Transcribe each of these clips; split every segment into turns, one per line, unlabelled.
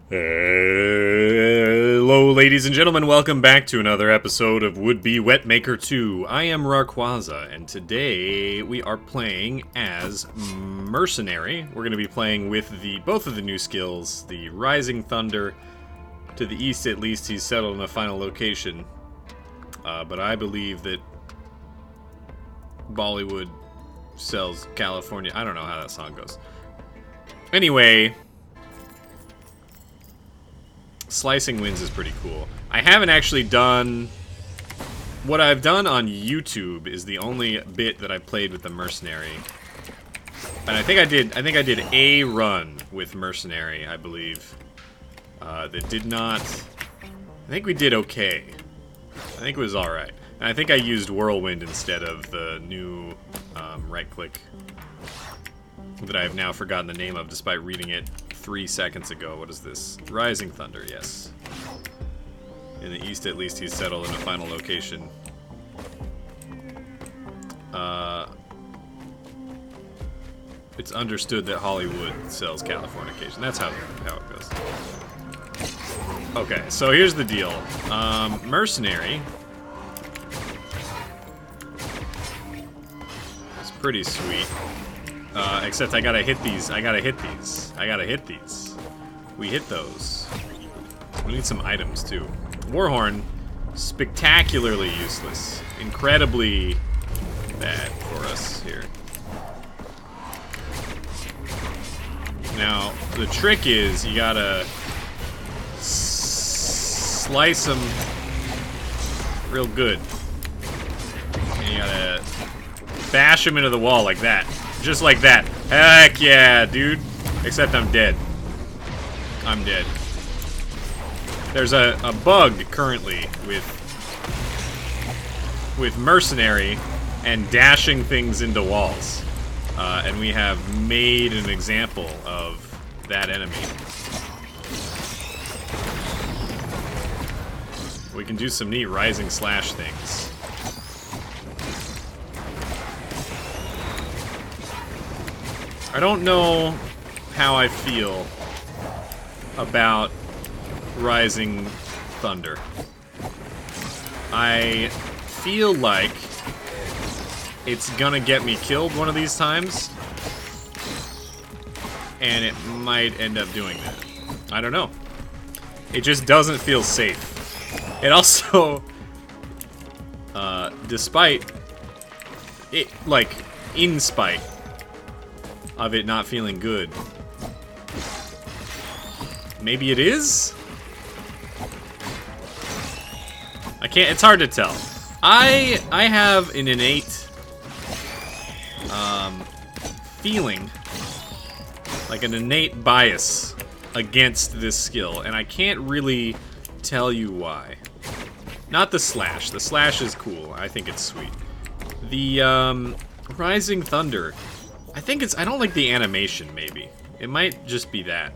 Hello, ladies and gentlemen. Welcome back to another episode of Would Be Wetmaker 2. I am Rawrquaza, and today we are playing as Mercenary. We're going to be playing with both of the new skills, the Rising Thunder. To the east, at least, he's settled in a final location. But I believe that Bollywood sells California. I don't know how that song goes. Anyway, slicing wins is pretty cool. I haven't actually done... What I've done on YouTube is the only bit that I played with the Mercenary. And I think I did a run with Mercenary, I believe. That did not... I think we did okay. I think it was alright. And I think I used Whirlwind instead of the new right-click that I have now forgotten the name of despite reading it 3 seconds ago. What is this? Rising Thunder, yes. In the east, at least, he's settled in a final location. It's understood that Hollywood sells Californication. That's how it goes. Okay, so here's the deal. Mercenary is pretty sweet. Except I gotta hit these. We hit those. We need some items, too. Warhorn, spectacularly useless. Incredibly bad for us here. Now, the trick is you gotta slice them real good. And you gotta bash them into the wall like that. Just like that. Heck yeah, dude. Except I'm dead. I'm dead. There's a bug currently with Mercenary and dashing things into walls. And we have made an example of that enemy. We can do some neat rising slash things. I don't know how I feel about Rising Thunder. I feel like it's gonna get me killed one of these times, and it might end up doing that. I don't know. It just doesn't feel safe. It also, despite it, like, in spite of it not feeling good. Maybe it is? I can't, it's hard to tell. I have an innate feeling, like an innate bias against this skill, and I can't really tell you why. Not the slash. The slash is cool. I think it's sweet. The Rising Thunder, I don't like the animation, maybe. It might just be that.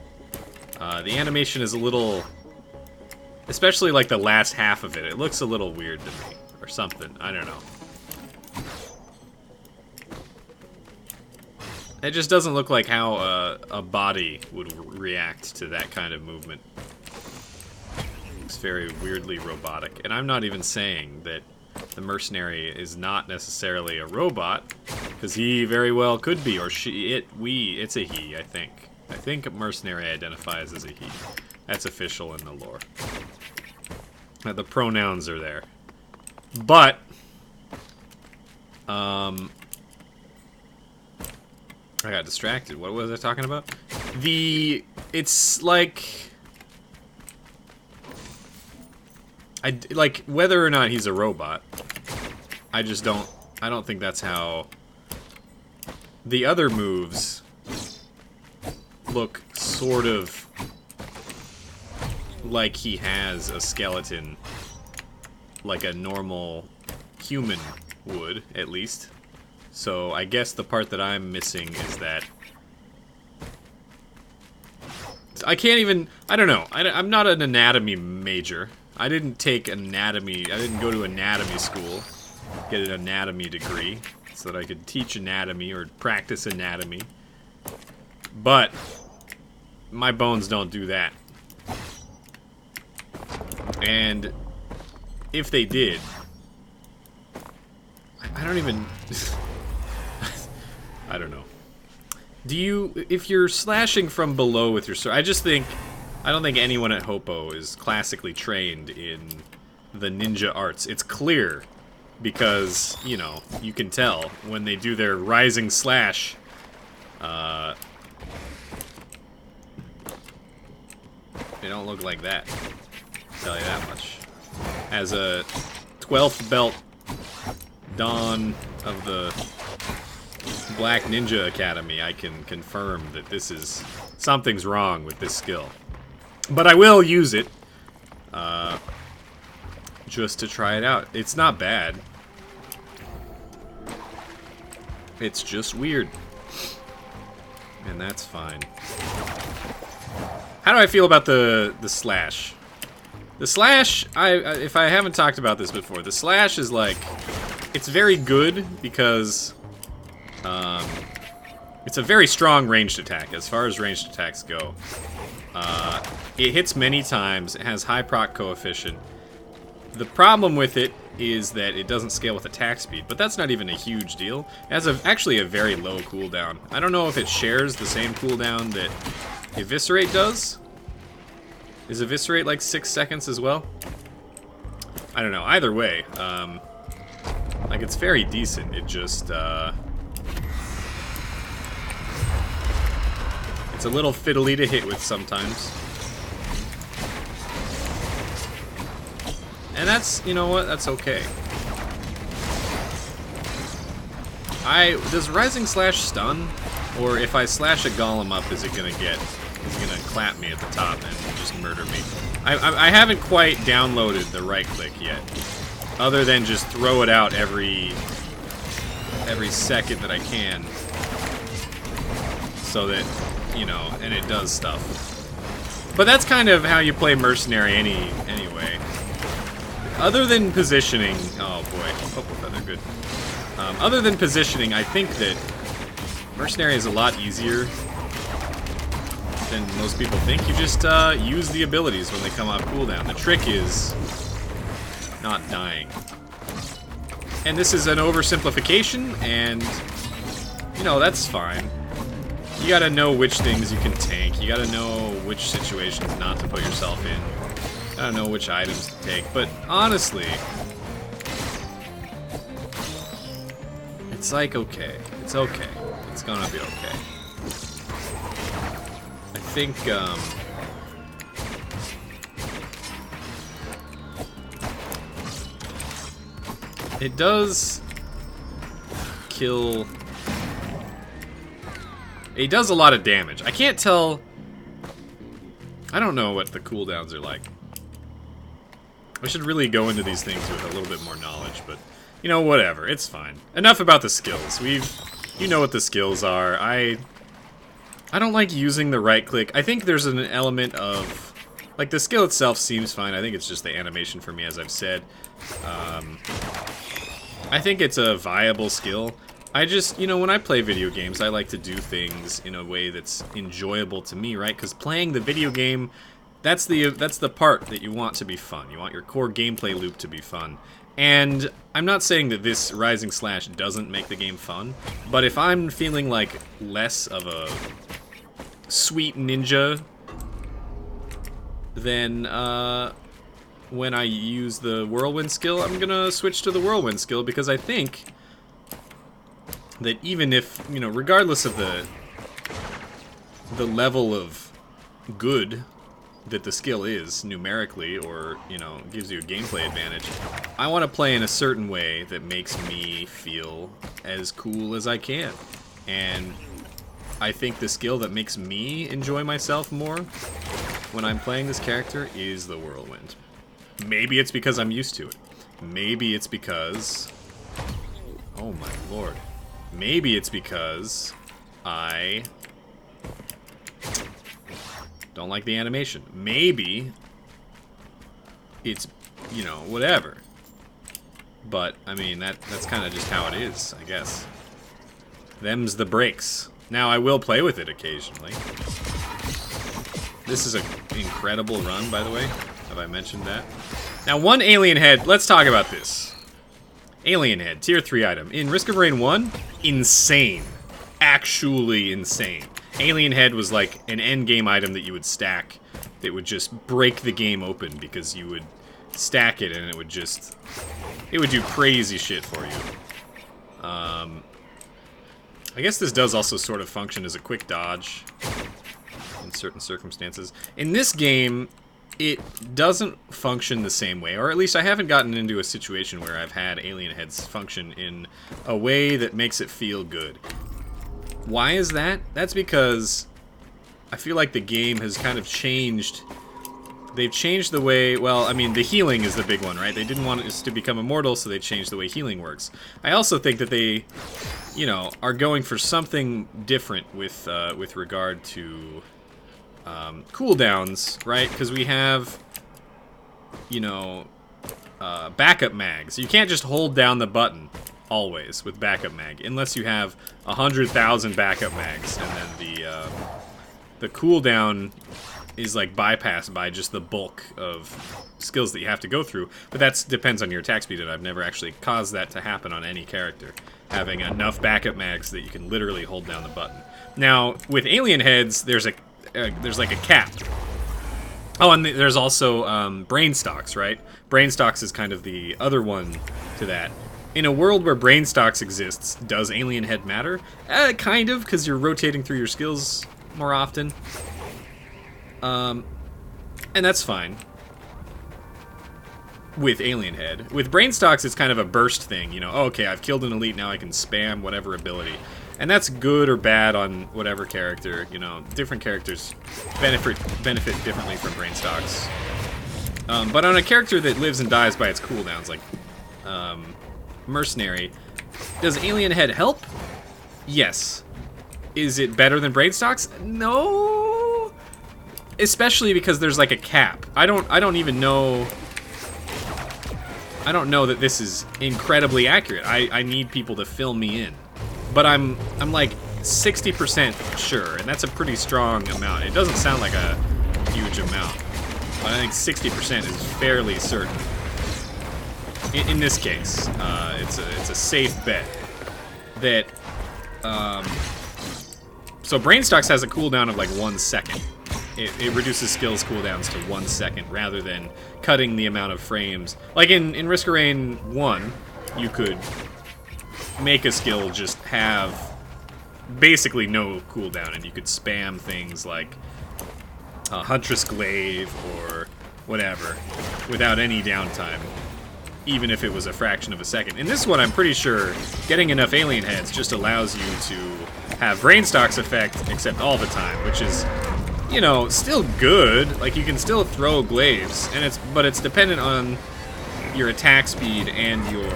The animation is a little... Especially, like, the last half of it. It looks a little weird to me. Or something. I don't know. It just doesn't look like how a body would react to that kind of movement. It's very weirdly robotic. And I'm not even saying that the Mercenary is not necessarily a robot, because he very well could be, or it's a he, I think. I think Mercenary identifies as a he. That's official in the lore. The pronouns are there. But, I got distracted. What was I talking about? It's like... like, whether or not he's a robot, I don't think that's how... The other moves look sort of like he has a skeleton, like a normal human would, at least. So I guess the part that I'm missing is that I can't even... I don't know. I'm not an anatomy major. I didn't take anatomy... I didn't go to anatomy school, get an anatomy degree, so that I could teach anatomy or practice anatomy. But my bones don't do that. And if they did, I don't even... I don't know. Do you... If you're slashing from below with your sword... I don't think anyone at Hoppo is classically trained in the ninja arts. It's clear because, you know, you can tell when they do their rising slash. They don't look like that. I'll tell you that much. As a 12th belt Dawn of the Black Ninja Academy, I can confirm that this is... something's wrong with this skill. But I will use it, just to try it out. It's not bad. It's just weird. And that's fine. How do I feel about the slash? The slash, if I haven't talked about this before, the slash is like... It's very good because... it's a very strong ranged attack, as far as ranged attacks go. It hits many times, it has high proc coefficient. The problem with it is that it doesn't scale with attack speed, but that's not even a huge deal. It has actually a very low cooldown. I don't know if it shares the same cooldown that Eviscerate does. Is Eviscerate like 6 seconds as well? I don't know, either way, like it's very decent, it just, it's a little fiddly to hit with sometimes. And that's, you know what, that's okay. Does Rising Slash stun? Or if I slash a golem up, is it gonna clap me at the top and just murder me? I haven't quite downloaded the right click yet. Other than just throw it out every second that I can. So that, you know, and it does stuff. But that's kind of how you play Mercenary anyway. Other than positioning... Oh, boy. Oh, they're good. Other than positioning, I think that Mercenary is a lot easier than most people think. You just use the abilities when they come off cooldown. The trick is not dying. And this is an oversimplification, and, you know, that's fine. You gotta know which things you can tank. You gotta know which situations not to put yourself in. I don't know which items to take, but honestly, it's like okay. It's okay. It's gonna be okay. I think, it does kill... It does a lot of damage. I can't tell... I don't know what the cooldowns are like. I should really go into these things with a little bit more knowledge, but, you know, whatever. It's fine. Enough about the skills. You know what the skills are. I don't like using the right click. I think there's an element of... Like, the skill itself seems fine. I think it's just the animation for me, as I've said. I think it's a viable skill. I just, you know, when I play video games, I like to do things in a way that's enjoyable to me, right? Because playing the video game... That's the part that you want to be fun. You want your core gameplay loop to be fun. And I'm not saying that this Rising Slash doesn't make the game fun, but if I'm feeling like less of a sweet ninja, then when I use the Whirlwind skill, I'm gonna switch to the Whirlwind skill because I think that even if, you know, regardless of the level of good that the skill is numerically, or, you know, gives you a gameplay advantage, I want to play in a certain way that makes me feel as cool as I can. And I think the skill that makes me enjoy myself more when I'm playing this character is the Whirlwind. Maybe it's because I'm used to it. Maybe it's because... Oh my lord. Maybe it's because I don't like the animation. Maybe it's, you know, whatever. But, I mean, that's kind of just how it is, I guess. Them's the breaks. Now, I will play with it occasionally. This is an incredible run, by the way. Have I mentioned that? Now, one alien head. Let's talk about this. Alien head, tier 3 item. In Risk of Rain 1, insane. Actually insane. Alien head was like an endgame item that you would stack that would just break the game open because you would stack it and it would just... It would do crazy shit for you. I guess this does also sort of function as a quick dodge in certain circumstances. In this game, it doesn't function the same way, or at least I haven't gotten into a situation where I've had alien heads function in a way that makes it feel good. Why is that? That's because I feel like the game has kind of changed. They've changed the way, well, I mean, the healing is the big one, right? They didn't want us to become immortal, so they changed the way healing works. I also think that they, you know, are going for something different with regard to cooldowns, right? Because we have, you know, backup mags. You can't just hold down the button always with backup mag, unless you have 100,000 backup mags, and then the cooldown is like bypassed by just the bulk of skills that you have to go through. But that depends on your attack speed, and I've never actually caused that to happen on any character, having enough backup mags that you can literally hold down the button. Now, with alien heads, there's like a cap. Oh, and there's also brain stocks, right? Brain stocks is kind of the other one to that. In a world where brain stocks exists, does alien head matter? Kind of, because you're rotating through your skills more often. And that's fine with alien head. With brain stocks, it's kind of a burst thing, you know. Oh, okay, I've killed an elite, now I can spam whatever ability. And that's good or bad on whatever character, you know. Different characters benefit differently from brain stocks. But on a character that lives and dies by its cooldowns, like Mercenary, does alien head help? Yes. Is it better than brain stocks? No. Especially because there's like a cap. I don't even know. I don't know that this is incredibly accurate. I need people to fill me in. But I'm like 60% sure, and that's a pretty strong amount. It doesn't sound like a huge amount, but I think 60% is fairly certain. In this case, it's a safe bet that. So brain stocks has a cooldown of like 1 second. It reduces skills cooldowns to 1 second rather than cutting the amount of frames. Like in Risk of Rain 1, you could make a skill just have basically no cooldown, and you could spam things like Huntress Glaive or whatever without any downtime, even if it was a fraction of a second. In this one, I'm pretty sure getting enough alien heads just allows you to have brain stocks effect, except all the time, which is, you know, still good. Like, you can still throw glaives, and but it's dependent on your attack speed and your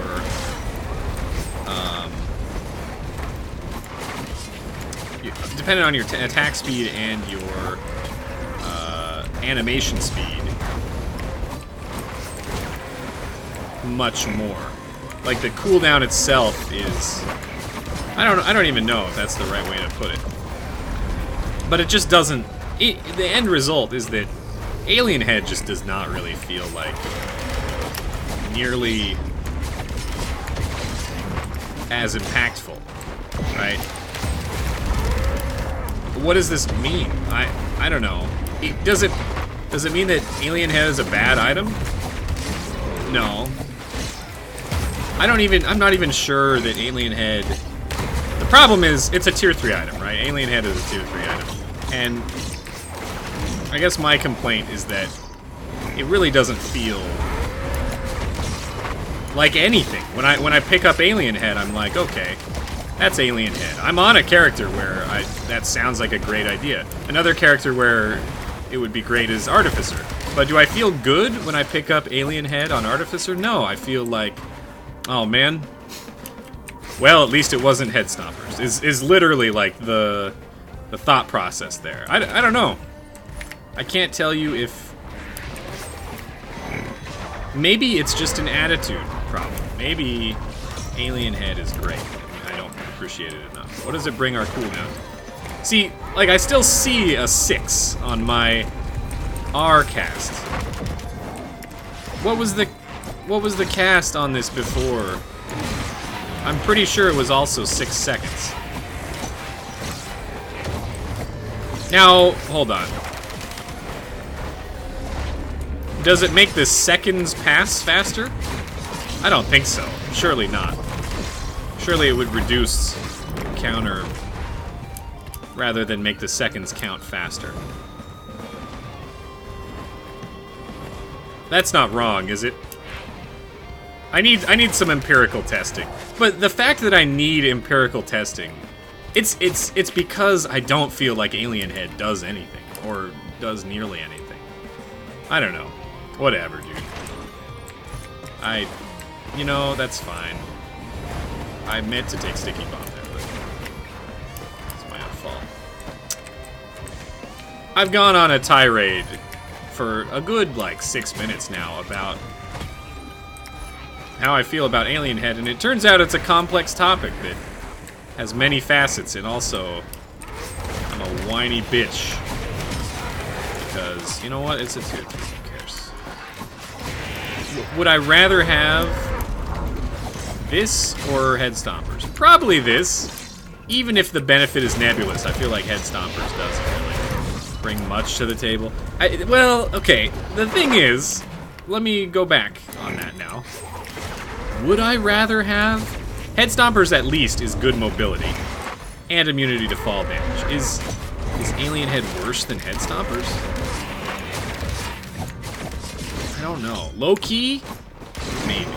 dependent on your attack speed and your animation speed much more. Like, the cooldown itself is, I don't even know if that's the right way to put it, but it just doesn't. The end result is that alien head just does not really feel like nearly as impactful, right? What does this mean? I don't know. Does it mean that alien head is a bad item? No. I'm not even sure that alien head. The problem is it's a tier 3 item, right? Alien head is a tier 3 item, and I guess my complaint is that it really doesn't feel like anything. When I pick up alien head, I'm like, okay, that's alien head. I'm on a character where that sounds like a great idea. Another character where it would be great is Artificer. But do I feel good when I pick up alien head on Artificer? No, I feel like, oh man. Well, at least it wasn't head stompers. Is literally like the thought process there. I don't know. I can't tell you if... Maybe it's just an attitude problem. Maybe alien head is great. I don't appreciate it enough. What does it bring our cooldown to? See, like, I still see a 6 on my R cast. What was the cast on this before? I'm pretty sure it was also 6 seconds. Now, hold on. Does it make the seconds pass faster? I don't think so. Surely not. Surely it would reduce counter rather than make the seconds count faster. That's not wrong, is it? I need some empirical testing. But the fact that I need empirical testing, it's because I don't feel like Alien Head does anything or does nearly anything. I don't know. Whatever, dude. You know, that's fine. I meant to take Sticky Bomb there, but it's my own fault. I've gone on a tirade for a good, like, 6 minutes now about how I feel about Alien Head, and it turns out it's a complex topic that has many facets, and also I'm a whiny bitch. Because, you know what? It's a dude. Who cares? Would I rather have this or Head Stompers? Probably this. Even if the benefit is nebulous, I feel like Head Stompers doesn't really bring much to the table. Well, okay. The thing is, let me go back on that now. Would I rather have... Head Stompers at least is good mobility and immunity to fall damage. Is Alien Head worse than Head Stompers? I don't know. Low key? Maybe.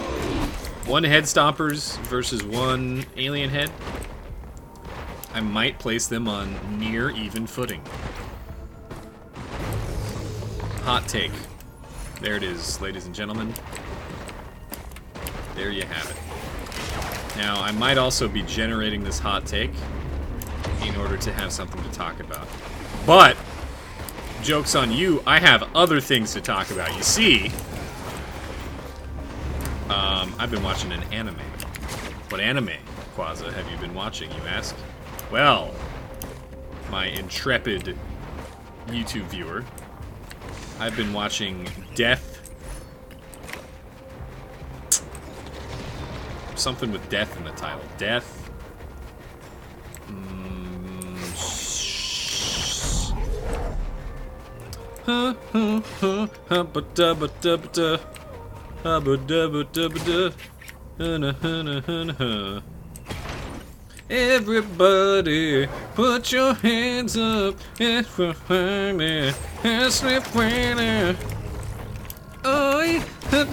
1 Head Stompers versus 1 Alien Head? I might place them on near even footing. Hot take. There it is, ladies and gentlemen. There you have it. Now, I might also be generating this hot take in order to have something to talk about. But, joke's on you, I have other things to talk about. You see, I've been watching an anime. What anime, Quaza, have you been watching, you ask? Well, my intrepid YouTube viewer, I've been watching Death. Something with death in the title. Death. Everybody, put your hands up. If we're hungry, and sleep winner. Oh, how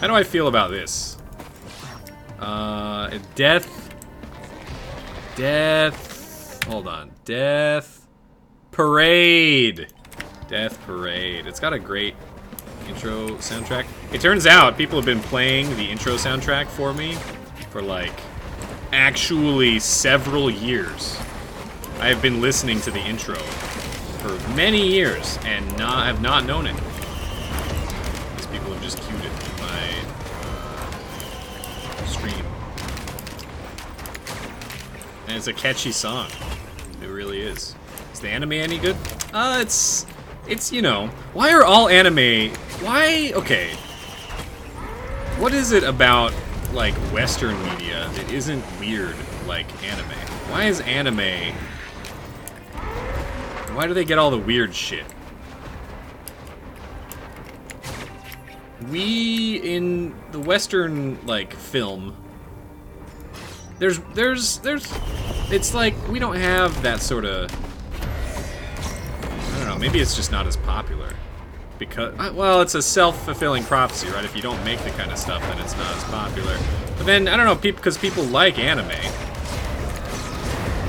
do I feel about this? Death. Hold on. Death Parade. Death Parade. It's got a great intro soundtrack. It turns out people have been playing the intro soundtrack for me for like actually several years. I have been listening to the intro for many years and have not known it. These people have just queued it in my stream. And it's a catchy song. It really is. Is the anime any good? It's, you know, why are all anime, okay. What is it about, like, Western media that isn't weird like anime? Why is anime, why do they get all the weird shit? We, in the Western, like, film, it's like, we don't have that sort of, I don't know, maybe it's just not as popular. Because, well, it's a self-fulfilling prophecy, right? If you don't make the kind of stuff, then it's not as popular. But then, I don't know, because people like anime,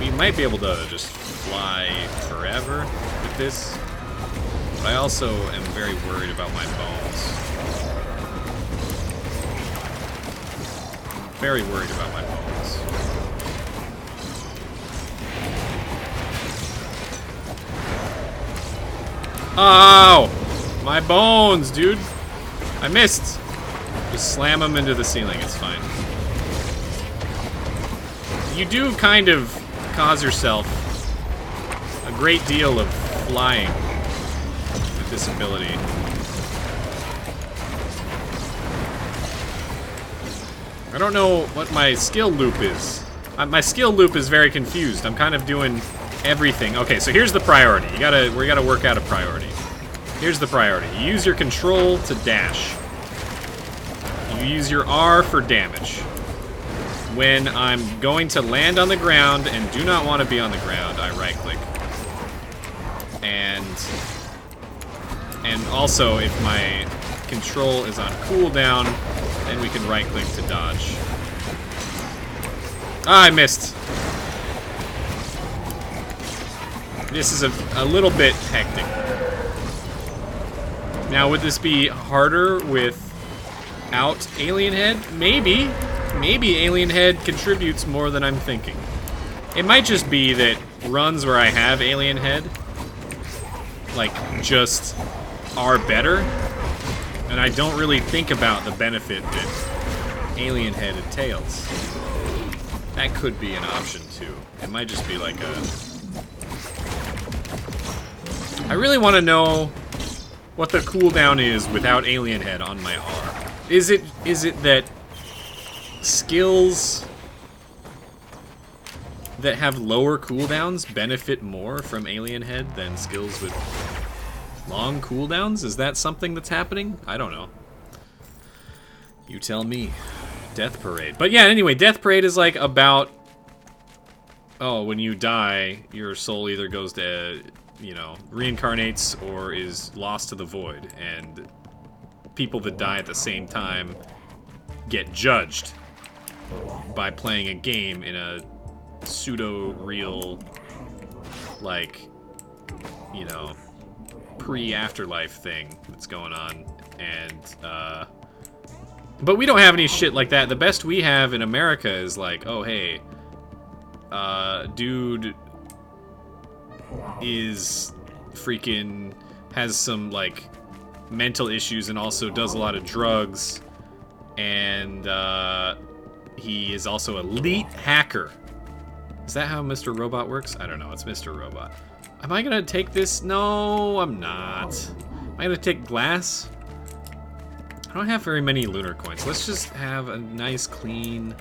we might be able to just fly forever with this. But I also am very worried about my bones. Very worried about my bones. Oh! My bones, dude! I missed! Just slam them into the ceiling, it's fine. You do kind of cause yourself a great deal of flying with this ability. I don't know what my skill loop is. My skill loop is very confused. I'm kind of doing everything. Okay, so here's the priority. We gotta work out a priority. Here's the priority. You use your control to dash. You use your R for damage. When I'm going to land on the ground and do not want to be on the ground, I right-click. And also, if my control is on cooldown, then we can right-click to dodge. Ah, I missed. This is a little bit hectic. Now, would this be harder without Alien Head? Maybe. Maybe Alien Head contributes more than I'm thinking. It might just be that runs where I have Alien Head, like, just are better, and I don't really think about the benefit that Alien Head entails. That could be an option, too. It might just be like a... I really want to know what the cooldown is without Alien Head on my R. Is it that skills that have lower cooldowns benefit more from Alien Head than skills with long cooldowns? Is that something that's happening? I don't know. You tell me. Death Parade. But yeah, anyway, Death Parade is like about... Oh, when you die, your soul either goes to... you know, reincarnates or is lost to the void, and people that die at the same time get judged by playing a game in a pseudo-real, like, you know, pre-afterlife thing that's going on, and, but we don't have any shit like that. The best we have in America is like, oh, hey, dude is freaking has some like mental issues and also does a lot of drugs, and he is also an elite hacker. Is that how Mr. Robot works? I don't know. It's Mr. Robot. Am I gonna take this? No, I'm not. Am I gonna take glass? I don't have very many lunar coins. Let's just have a nice clean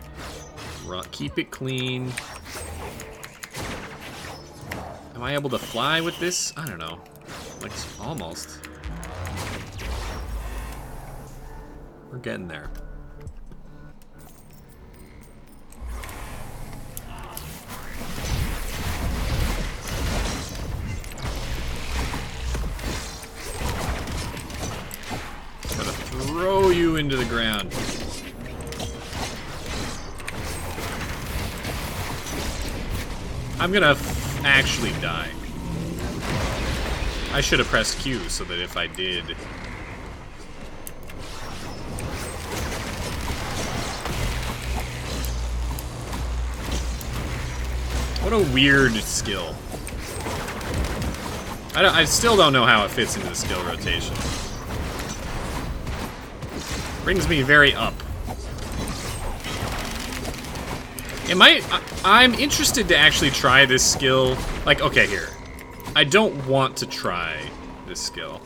run. Keep it clean. Am I able to fly with this? I don't know. Like, almost. We're getting there. Gotta throw you into the ground. I'm gonna actually die. I should have pressed Q so that if I did... What a weird skill. I still don't know how it fits into the skill rotation. Brings me very up. I'm interested to actually try this skill. Like, okay, here. I don't want to try this skill,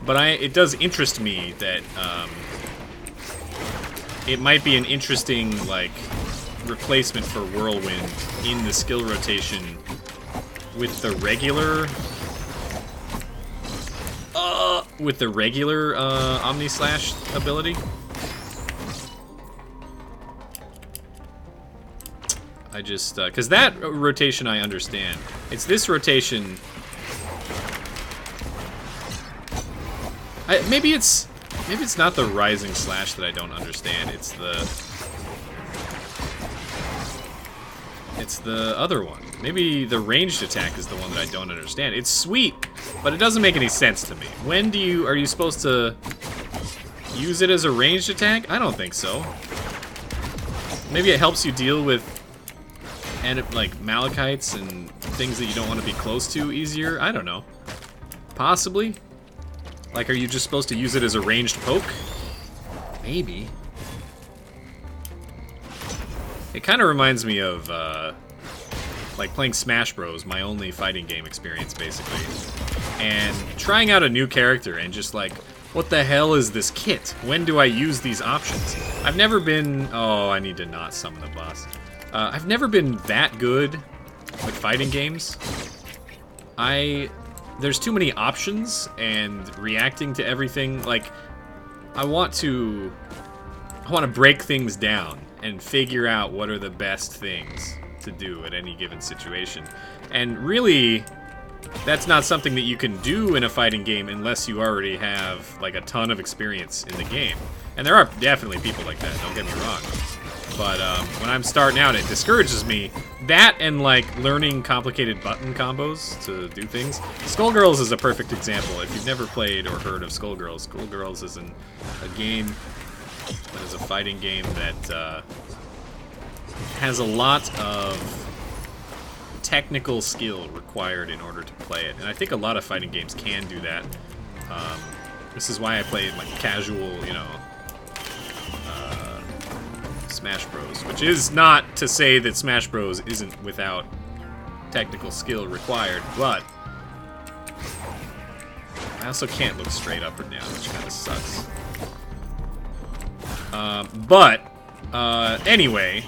but it does interest me that it might be an interesting, like, replacement for Whirlwind in the skill rotation with the regular Omni Slash ability. I just, because that rotation I understand. It's this rotation. Maybe it's not the Rising Slash that I don't understand. It's the other one. Maybe the ranged attack is the one that I don't understand. It's sweet, but it doesn't make any sense to me. When are you supposed to use it as a ranged attack? I don't think so. Maybe it helps you deal with like Malachites and things that you don't want to be close to easier. I don't know. Possibly. Like, are you just supposed to use it as a ranged poke? Maybe. It kind of reminds me of like playing Smash Bros, my only fighting game experience, basically. And trying out a new character and just like, what the hell is this kit? When do I use these options? I've never been... Oh, I need to not summon the boss. I've never been that good with fighting games. There's too many options, and reacting to everything, like, I want to break things down and figure out what are the best things to do at any given situation. And really, that's not something that you can do in a fighting game unless you already have, like, a ton of experience in the game. And there are definitely people like that, don't get me wrong. But when I'm starting out, it discourages me. That and, like, learning complicated button combos to do things. Skullgirls is a perfect example. If you've never played or heard of Skullgirls, Skullgirls is a game that is a fighting game that has a lot of technical skill required in order to play it. And I think a lot of fighting games can do that. This is why I play, like, casual, you know, Smash Bros, which is not to say that Smash Bros isn't without technical skill required, but I also can't look straight up or down, which kind of sucks. Anyway,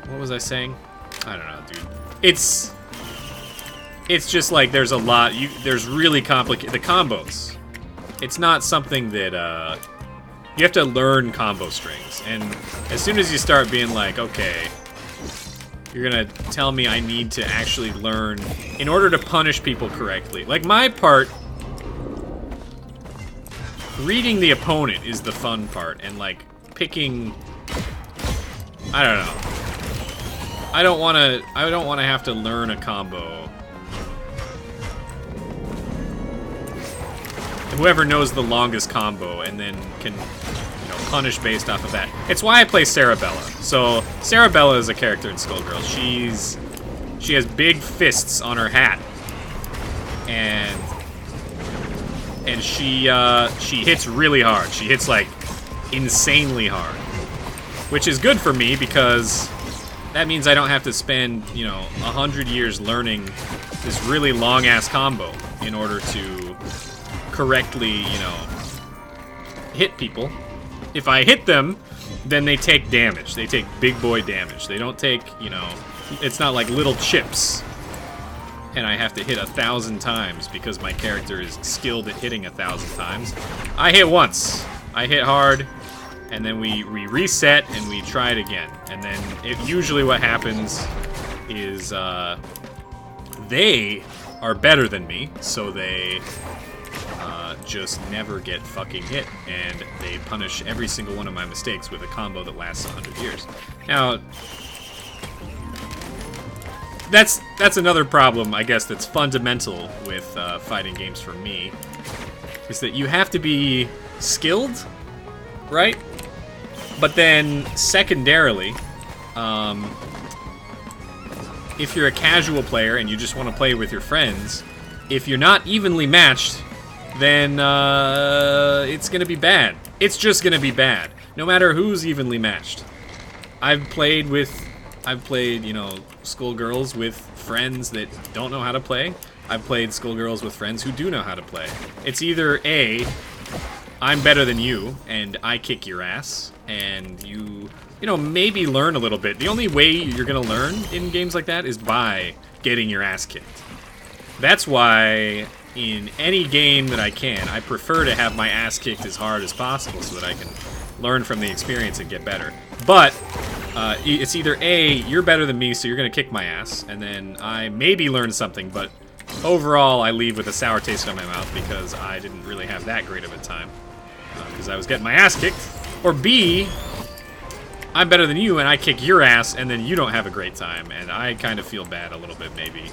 what was I saying? I don't know, dude. It's just like there's a lot. There's really complicated the combos. It's not something that you have to learn combo strings, and as soon as you start being like, okay, you're gonna tell me I need to actually learn in order to punish people correctly. Like, my part, reading the opponent is the fun part, and like picking, I don't know. I don't wanna have to learn a combo. Whoever knows the longest combo and then can, you know, punish based off of that. It's why I play Sarabella. So Sarabella is a character in Skullgirls. She has big fists on her hat, and she hits really hard. She hits like insanely hard, which is good for me because that means I don't have to spend, you know, 100 years learning this really long ass combo in order to correctly, you know, hit people. If I hit them, then they take damage. They take big boy damage. They don't take, you know, it's not like little chips. And I have to hit 1,000 times because my character is skilled at hitting 1,000 times. I hit once. I hit hard, and then we reset and we try it again. And then usually what happens is they are better than me, so they just never get fucking hit, and they punish every single one of my mistakes with a combo that lasts 100 years. Now, that's another problem, I guess, that's fundamental with fighting games for me, is that you have to be skilled, right? But then, secondarily, if you're a casual player and you just want to play with your friends, if you're not evenly matched, then it's gonna be bad. It's just gonna be bad, no matter who's evenly matched. I've played, you know, Skullgirls with friends that don't know how to play. I've played Skullgirls with friends who do know how to play. It's either A, I'm better than you, and I kick your ass, and you know, maybe learn a little bit. The only way you're gonna learn in games like that is by getting your ass kicked. That's why in any game that I can, I prefer to have my ass kicked as hard as possible so that I can learn from the experience and get better. But it's either A, you're better than me, so you're going to kick my ass, and then I maybe learn something, but overall I leave with a sour taste in my mouth because I didn't really have that great of a time because I was getting my ass kicked. Or B, I'm better than you and I kick your ass and then you don't have a great time, and I kind of feel bad a little bit maybe.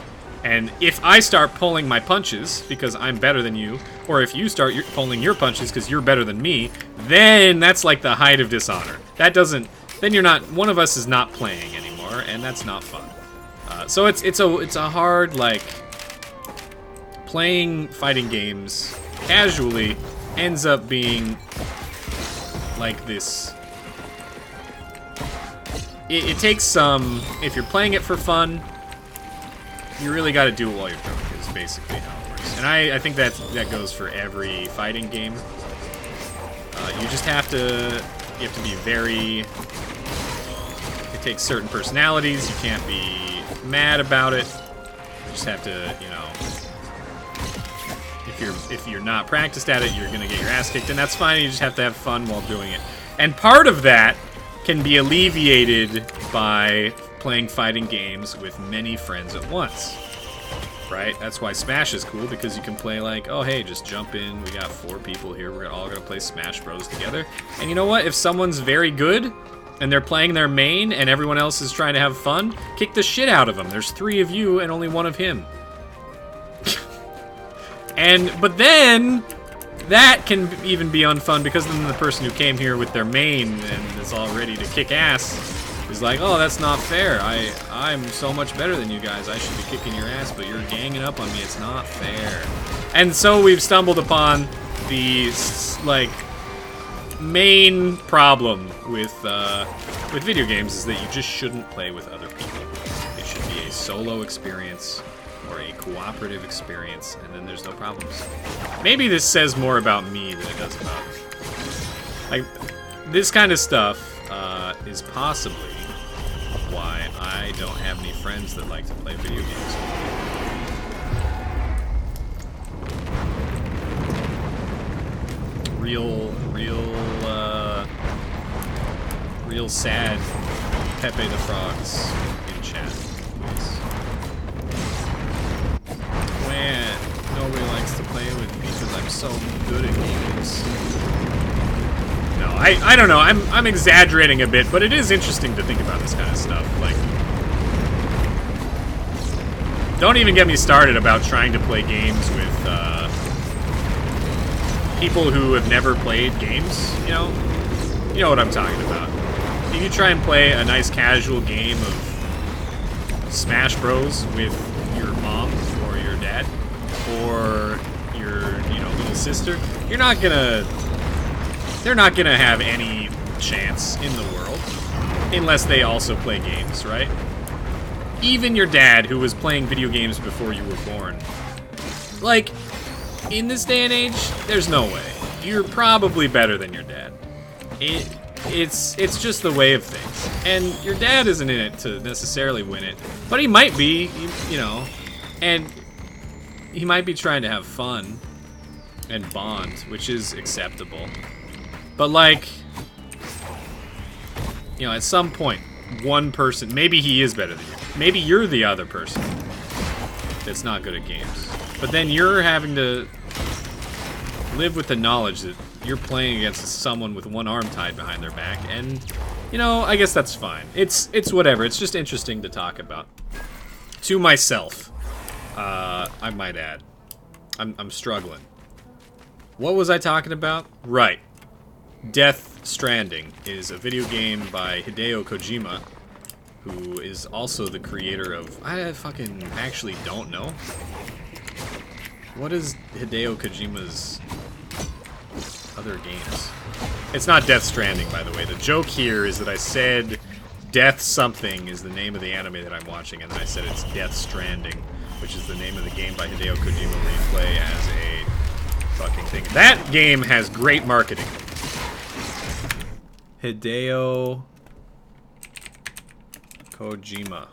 And if I start pulling my punches because I'm better than you, or if you start pulling your punches because you're better than me, then that's like the height of dishonor. That doesn't, then you're not, one of us is not playing anymore, and that's not fun. So it's a hard, like, playing fighting games casually ends up being like this. it takes some... If you're playing it for fun, you really got to do it while you're drunk, is basically how it works. And I think that goes for every fighting game. You just have to... You have to be very... It takes certain personalities. You can't be mad about it. You just have to, you know... If you're not practiced at it, you're gonna get your ass kicked, and that's fine. You just have to have fun while doing it. And part of that can be alleviated by playing fighting games with many friends at once. Right? That's why Smash is cool, because you can play like, oh hey, just jump in, we got 4 people here, we're all gonna play Smash Bros together. And you know what? If someone's very good, and they're playing their main, and everyone else is trying to have fun, kick the shit out of them. There's 3 of you, and only 1 of him. But then, that can even be unfun, because then the person who came here with their main and is all ready to kick ass is like, oh, that's not fair. I'm so much better than you guys. I should be kicking your ass, but you're ganging up on me. It's not fair. And so we've stumbled upon the, like, main problem with video games is that you just shouldn't play with other people. It should be a solo experience or a cooperative experience, and then there's no problems. Maybe this says more about me than it does about... Like, this kind of stuff is possibly why I don't have any friends that like to play video games. Real sad Pepe the Frogs in chat, please. Man, nobody likes to play with me because I'm so good at games. No, I don't know. I'm exaggerating a bit, but it is interesting to think about this kind of stuff. Like, don't even get me started about trying to play games with people who have never played games. You know what I'm talking about. If you try and play a nice casual game of Smash Bros with your mom or your dad or your little sister, they're not gonna have any chance in the world unless they also play games, right? Even your dad, who was playing video games before you were born. Like, in this day and age, there's no way. You're probably better than your dad. It's just the way of things. And your dad isn't in it to necessarily win it, but he might be, and he might be trying to have fun and bond, which is acceptable. But, like, at some point, one person, maybe he is better than you. Maybe you're the other person that's not good at games. But then you're having to live with the knowledge that you're playing against someone with one arm tied behind their back, and, I guess that's fine. It's whatever. It's just interesting to talk about. To myself, I might add. I'm struggling. What was I talking about? Right. Death Stranding is a video game by Hideo Kojima, who is also the creator of... I fucking actually don't know. What is Hideo Kojima's other games? It's not Death Stranding, by the way. The joke here is that I said Death Something is the name of the anime that I'm watching, and then I said it's Death Stranding, which is the name of the game by Hideo Kojima where you play as a fucking thing. That game has great marketing. Hideo Kojima.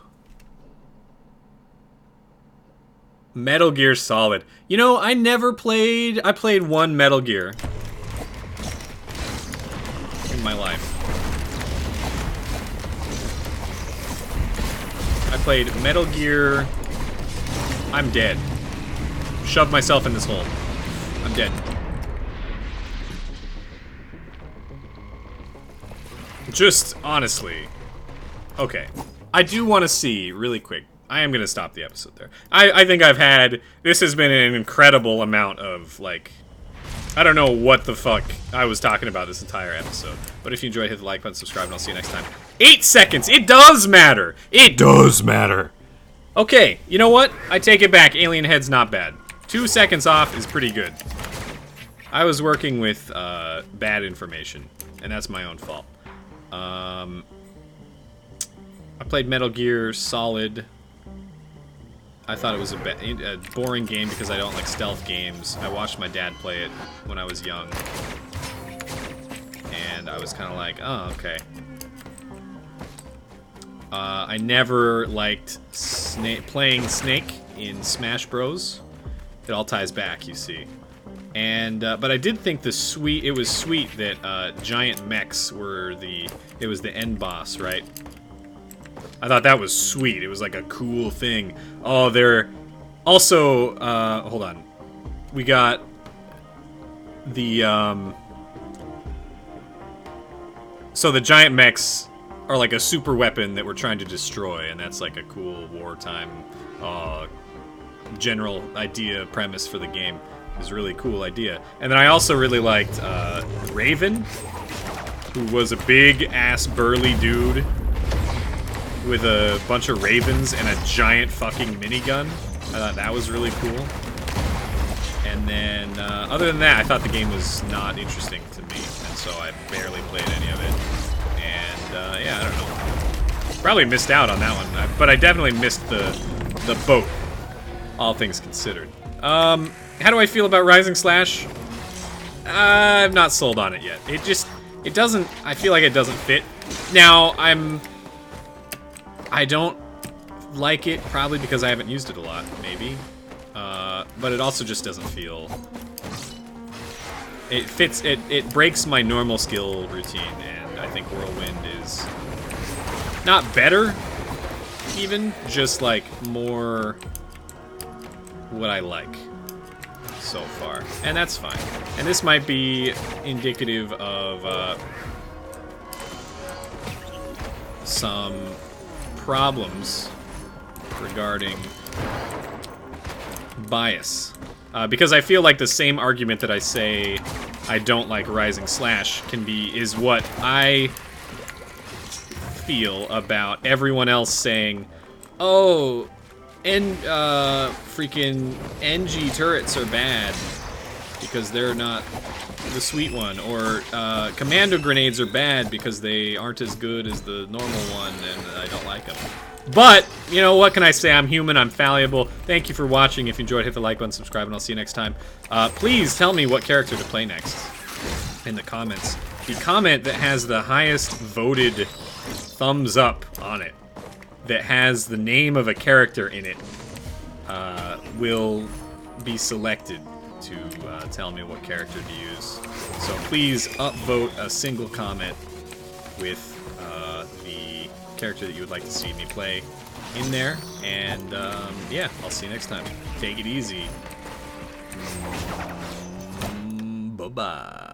Metal Gear Solid. I never played... I played one Metal Gear in my life. I played Metal Gear... I'm dead. Shoved myself in this hole. I'm dead. Just, honestly... Okay. I do want to see, really quick, I am going to stop the episode there. I think I've had... This has been an incredible amount of, like... I don't know what the fuck I was talking about this entire episode. But if you enjoyed, hit the like button, subscribe, and I'll see you next time. 8 seconds! It does matter! It does matter! Okay, you know what? I take it back. Alien Head's not bad. 2 seconds off is pretty good. I was working with bad information, and that's my own fault. I played Metal Gear Solid. I thought it was a boring game because I don't like stealth games. I watched my dad play it when I was young. And I was kind of like, oh, okay. I never liked playing Snake in Smash Bros. It all ties back, you see. And but I did think it was sweet that giant mechs were it was the end boss, right? I thought that was sweet. It was like a cool thing. Oh, they're also hold on. We got the so the giant mechs are like a super weapon that we're trying to destroy, and that's like a cool wartime general idea premise for the game. It's a really cool idea. And then I also really liked Raven, who was a big ass burly dude with a bunch of ravens and a giant fucking minigun. I thought that was really cool. And then, other than that, I thought the game was not interesting to me, and so I barely played any of it. And, yeah, I don't know. Probably missed out on that one, but I definitely missed the boat, all things considered. How do I feel about Rising Slash? I'm not sold on it yet. It doesn't, I feel like it doesn't fit. Now, I don't like it, probably because I haven't used it a lot, maybe. But it also just doesn't feel... It fits, it breaks my normal skill routine, and I think Whirlwind is not better, even, just like more what I like so far. And that's fine. And this might be indicative of some problems regarding bias. Because I feel like the same argument that I say I don't like Rising Slash is what I feel about everyone else saying, oh, freaking NG turrets are bad because they're not the sweet one, or commando grenades are bad because they aren't as good as the normal one and I don't like them. But, you know, what can I say? I'm human, I'm fallible. Thank you for watching. If you enjoyed, hit the like button, subscribe, and I'll see you next time. Please tell me what character to play next in the comments. The comment that has the highest voted thumbs up on it, that has the name of a character in it, will be selected to tell me what character to use. So please upvote a single comment with the character that you would like to see me play in there. And yeah, I'll see you next time. Take it easy. Bye-bye.